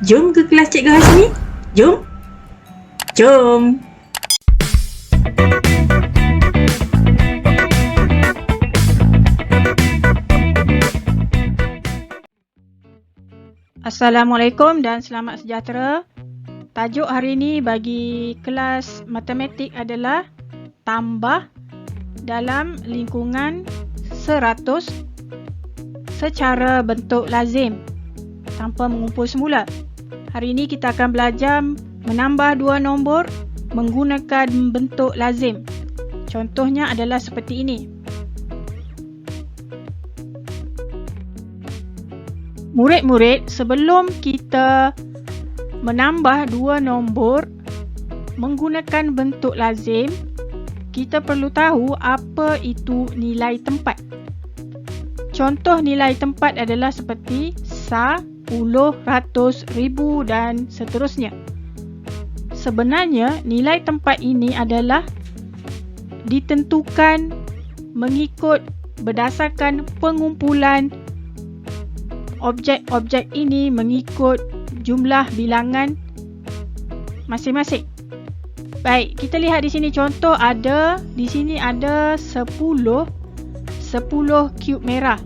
Jom ke kelas Cikgu Hasni. Jom. Jom. Assalamualaikum dan selamat sejahtera. Tajuk hari ini bagi kelas matematik adalah tambah dalam lingkungan 100 secara bentuk lazim tanpa mengumpul semula. Hari ini kita akan belajar menambah dua nombor menggunakan bentuk lazim. Contohnya adalah seperti ini. Murid-murid, sebelum kita menambah dua nombor menggunakan bentuk lazim, kita perlu tahu apa itu nilai tempat. Contoh nilai tempat adalah seperti sa, puluh, ratus, ribu dan seterusnya. Sebenarnya nilai tempat ini adalah ditentukan mengikut berdasarkan pengumpulan objek-objek ini mengikut jumlah bilangan masing-masing. Baik, kita lihat di sini contoh di sini ada 10 cube merah.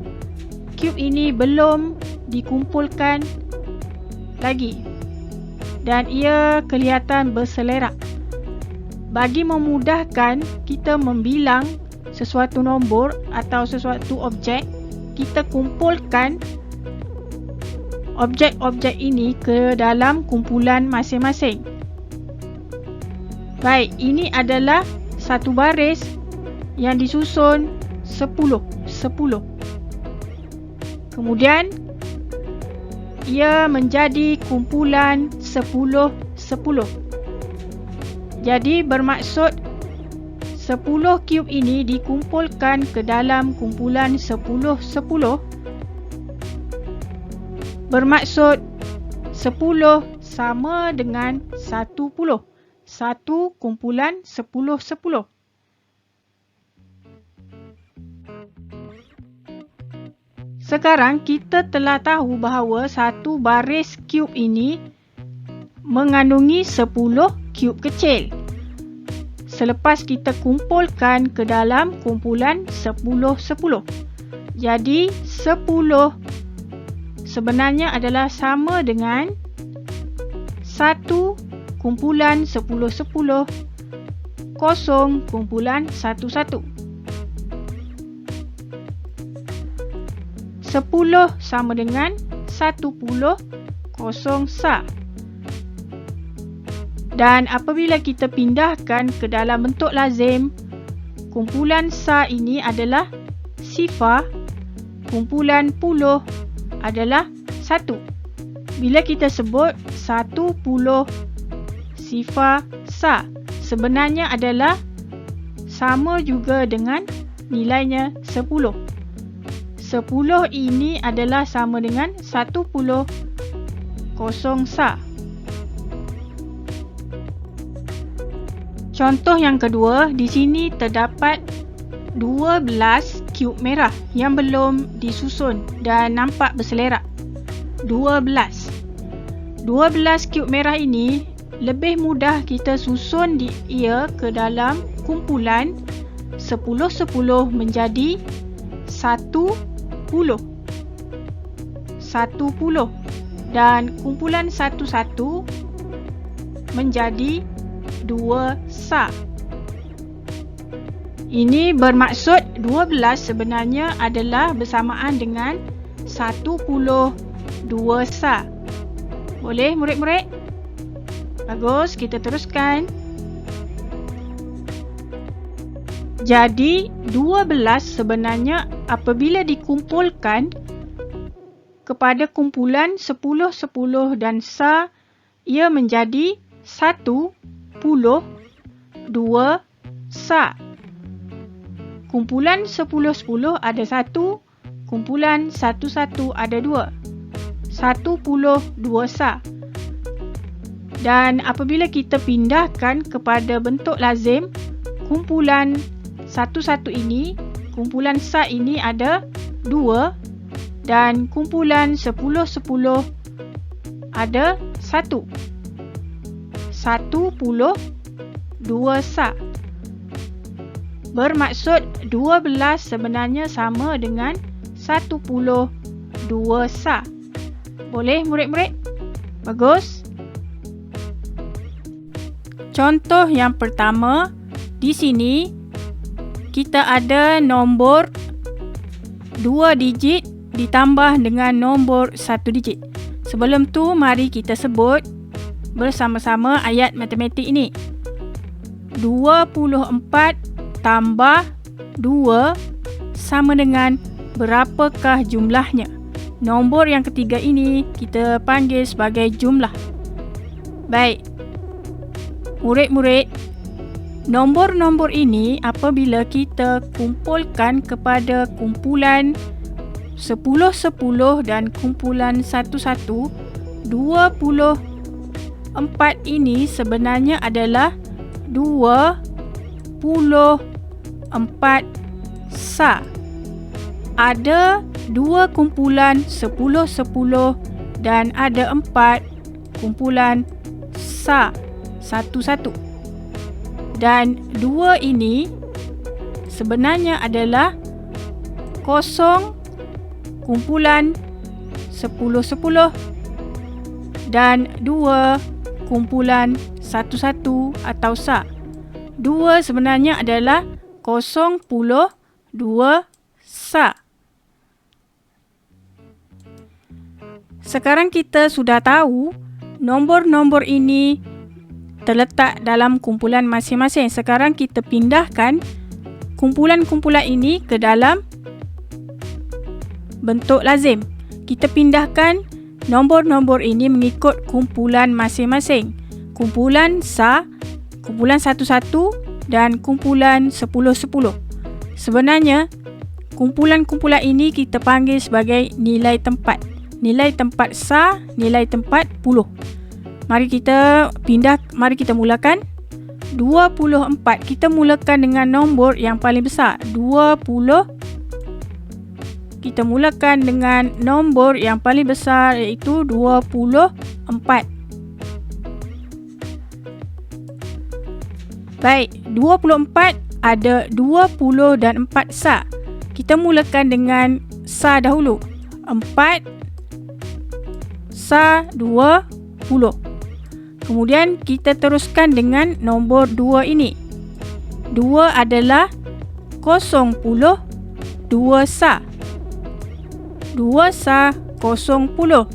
Cube ini belum dikumpulkan lagi dan ia kelihatan berselerak. Bagi memudahkan kita membilang sesuatu nombor atau sesuatu objek, kita kumpulkan objek-objek ini ke dalam kumpulan masing-masing. Baik, ini adalah satu baris yang disusun 10. Kemudian ia menjadi kumpulan 10. Jadi bermaksud 10 cube ini dikumpulkan ke dalam kumpulan 10. Bermaksud 10 sama dengan 10. 1 kumpulan 10. Sekarang kita telah tahu bahawa satu baris cube ini mengandungi 10 cube kecil. Selepas kita kumpulkan ke dalam kumpulan 10. Jadi 10 sebenarnya adalah sama dengan 1 kumpulan 10, kosong kumpulan 11. 10 sama dengan 10, kosong sa. Dan apabila kita pindahkan ke dalam bentuk lazim, kumpulan sa ini adalah sifar, kumpulan puluh adalah 1. Bila kita sebut 10 sifar sa, sebenarnya adalah sama juga dengan nilainya 10. 10 ini adalah sama dengan 10, kosong sa. Contoh yang kedua, di sini terdapat 12 cube merah yang belum disusun dan nampak berselerak. 12 cube merah ini lebih mudah kita susun ia ke dalam kumpulan 10 menjadi 10 dan kumpulan 11 menjadi 2 sa. Ini bermaksud 12 sebenarnya adalah bersamaan dengan 10 2 sa. Boleh murid-murid? Bagus, kita teruskan. Jadi 12 sebenarnya apabila dikumpulkan kepada kumpulan 10 dan sa, ia menjadi 10 2 sa. Kumpulan 10 ada 1, kumpulan 11 ada 2. 10 2 sa. Dan apabila kita pindahkan kepada bentuk lazim, kumpulan 11 ini, kumpulan sa ini ada 2 dan kumpulan 10 ada sa. Bermaksud 12 sebenarnya sama dengan 12 sa. Boleh murid-murid? Bagus. Contoh yang pertama, di sini kita ada nombor 2 digit ditambah dengan nombor 1 digit. Sebelum tu, mari kita sebut bersama-sama ayat matematik ini. 24 tambah 2 sama dengan berapakah jumlahnya? Nombor yang ketiga ini kita panggil sebagai jumlah. Baik. Murid-murid, nombor-nombor ini apabila kita kumpulkan kepada kumpulan 10-10 dan kumpulan 1-1, 24 ini sebenarnya adalah 24 sa. Ada 2 kumpulan 10-10 dan ada 4 kumpulan sa 1-1. Dan 2 ini sebenarnya adalah 0 kumpulan 10-10 dan 2 kumpulan 1-1 atau sa. 2 sebenarnya adalah 0,2 sa. Sekarang kita sudah tahu nombor-nombor ini terletak dalam kumpulan masing-masing. Sekarang kita pindahkan kumpulan-kumpulan ini ke dalam bentuk lazim. Kita pindahkan nombor-nombor ini mengikut kumpulan masing-masing. Kumpulan sa, kumpulan 1-1 dan kumpulan 10-10. Sebenarnya, kumpulan-kumpulan ini kita panggil sebagai nilai tempat. Nilai tempat sa, nilai tempat puluh. Mari kita mulakan. 24. Kita mulakan dengan nombor yang paling besar. 20. Kita mulakan dengan nombor yang paling besar iaitu 24. Baik, 24 ada 20 dan 4 sa. Kita mulakan dengan sa dahulu. 4 sa 20. Kemudian kita teruskan dengan nombor 2 ini. 2 adalah 0,2 sa. 2 sa 0,0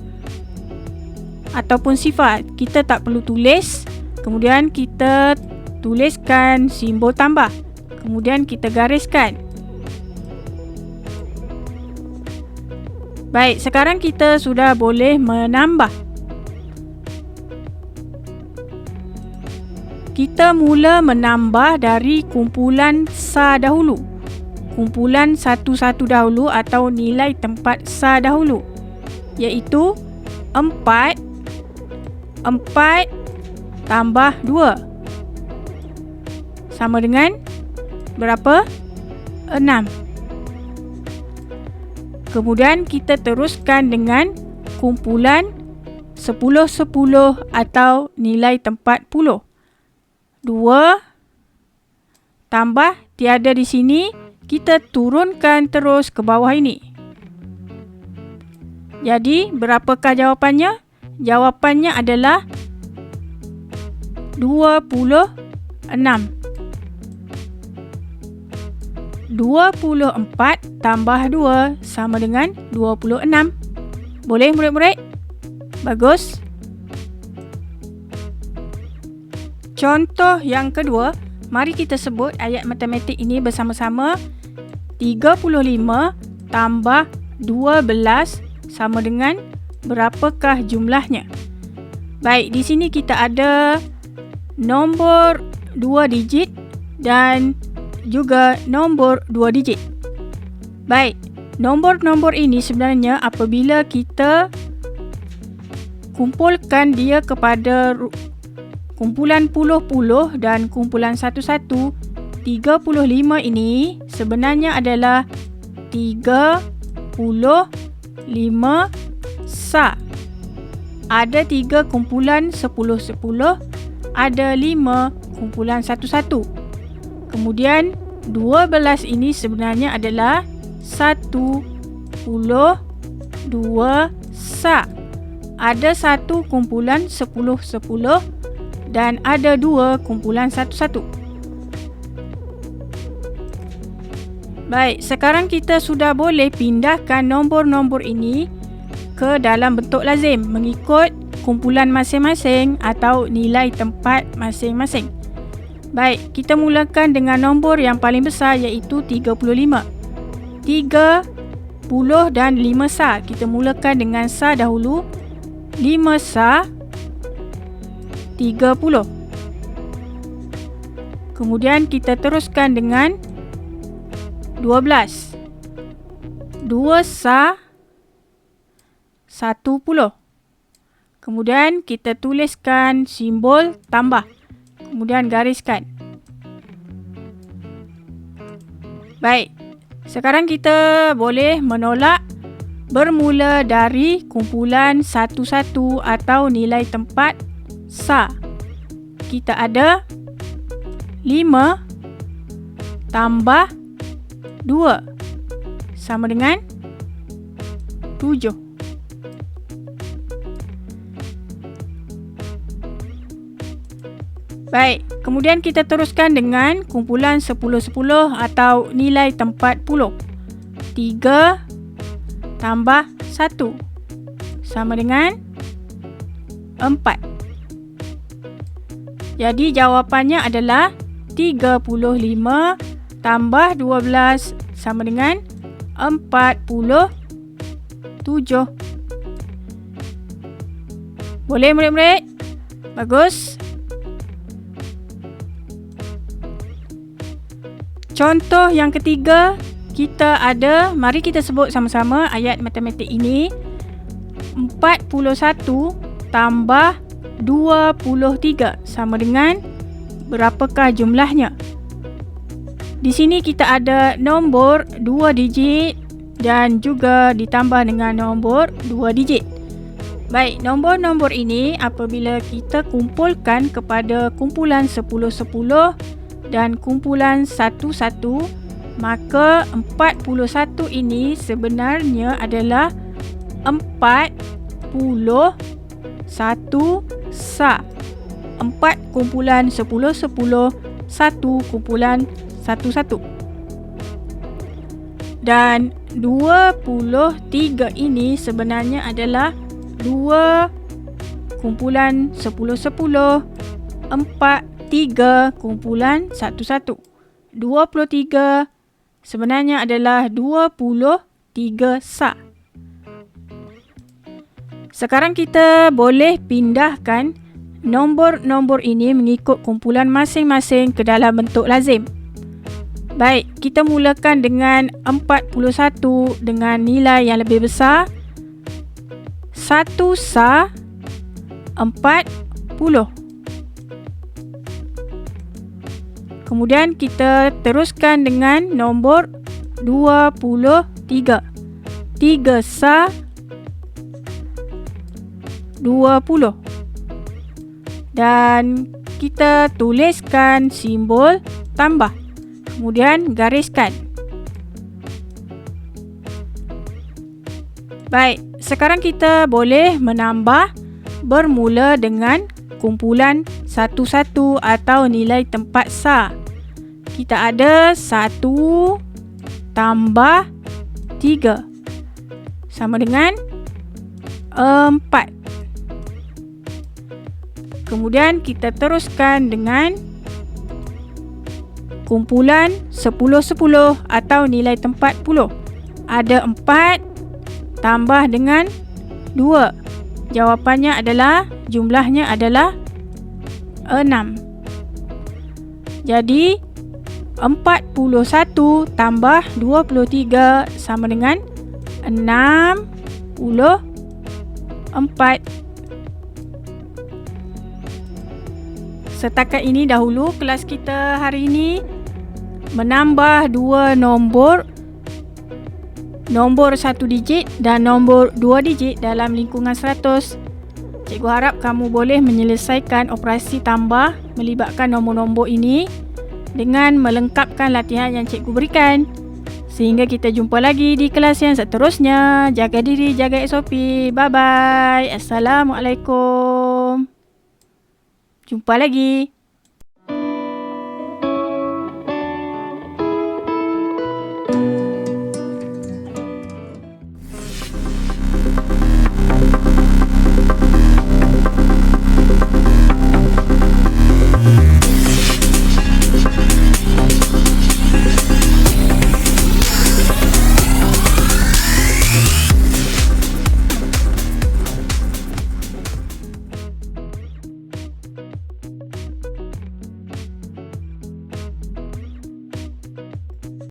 ataupun sifar. Kita tak perlu tulis. Kemudian kita tuliskan simbol tambah. Kemudian kita gariskan. Baik, sekarang kita sudah boleh menambah. Kita mula menambah dari kumpulan sa dahulu. Kumpulan 1-1 dahulu atau nilai tempat sa dahulu. Iaitu 4 tambah 2. Sama dengan berapa? 6. Kemudian kita teruskan dengan kumpulan 10-10 atau nilai tempat puluh. 2 tambah tiada di sini, kita turunkan terus ke bawah ini. Jadi, berapakah jawapannya? Jawapannya adalah 26. 24 tambah 2 sama dengan 26. Boleh murid-murid? Bagus. Contoh yang kedua, mari kita sebut ayat matematik ini bersama-sama. 35 tambah 12 sama dengan berapakah jumlahnya? Baik, di sini kita ada nombor 2 digit dan juga nombor 2 digit. Baik, nombor-nombor ini sebenarnya apabila kita kumpulkan dia kepada kumpulan puluh-puluh dan kumpulan 1-1, 35 ini sebenarnya adalah 35 sa ada 3 kumpulan 10-10, ada 5 kumpulan 1-1. Kemudian 12 ini sebenarnya adalah 10-2 sa. Ada 1 kumpulan 10-10 dan ada 2 kumpulan 1-1. Baik, sekarang kita sudah boleh pindahkan nombor-nombor ini ke dalam bentuk lazim mengikut kumpulan masing-masing atau nilai tempat masing-masing. Baik, kita mulakan dengan nombor yang paling besar iaitu 35. 30 dan 5 sa. Kita mulakan dengan sa dahulu. 5 sa 30. Kemudian kita teruskan dengan 12. 2 sa 10. Kemudian kita tuliskan simbol tambah. Kemudian gariskan. Baik. Sekarang kita boleh menolak bermula dari kumpulan 1-1 atau nilai tempat sa. Kita ada 5 tambah 2 sama dengan 7. Baik, kemudian kita teruskan dengan kumpulan 10-10 atau nilai tempat puluh. 3 tambah 1 sama dengan 4. Jadi jawapannya adalah 35 tambah 12 sama dengan 47. Boleh murid-murid? Bagus. Contoh yang ketiga, kita ada, mari kita sebut sama-sama ayat matematik ini. 41 tambah 23 sama dengan berapakah jumlahnya? Di sini kita ada nombor 2 digit dan juga ditambah dengan nombor 2 digit. Baik, nombor-nombor ini apabila kita kumpulkan kepada kumpulan 10-10 dan kumpulan 1-1, maka 41 ini sebenarnya adalah 41 sa. 4 kumpulan 10-10, 1 kumpulan 1-1. Dan 23 ini sebenarnya adalah 2 kumpulan 10-10, 3 kumpulan 1-1. 23 sebenarnya adalah 23 sa. Sekarang kita boleh pindahkan nombor-nombor ini mengikut kumpulan masing-masing ke dalam bentuk lazim. Baik, kita mulakan dengan 41 dengan nilai yang lebih besar. 1 sa 40. Kemudian kita teruskan dengan nombor 23. 3 sa 20. Dan kita tuliskan simbol tambah. Kemudian gariskan. Baik, sekarang kita boleh menambah bermula dengan kumpulan 1-1 atau nilai tempat sa. Kita ada 1 tambah 3 sama dengan 4. Kemudian kita teruskan dengan kumpulan 10-10 atau nilai tempat puluh. Ada 4 tambah dengan 2. Jawapannya adalah, jumlahnya adalah 6. Jadi 41 tambah 23 sama dengan 64. Setakat ini dahulu kelas kita hari ini menambah 2 nombor 1 digit dan nombor 2 digit dalam lingkungan 100. Cikgu harap kamu boleh menyelesaikan operasi tambah melibatkan nombor-nombor ini dengan melengkapkan latihan yang cikgu berikan. Sehingga kita jumpa lagi di kelas yang seterusnya. Jaga diri, jaga SOP. Bye-bye. Assalamualaikum. Jumpa lagi.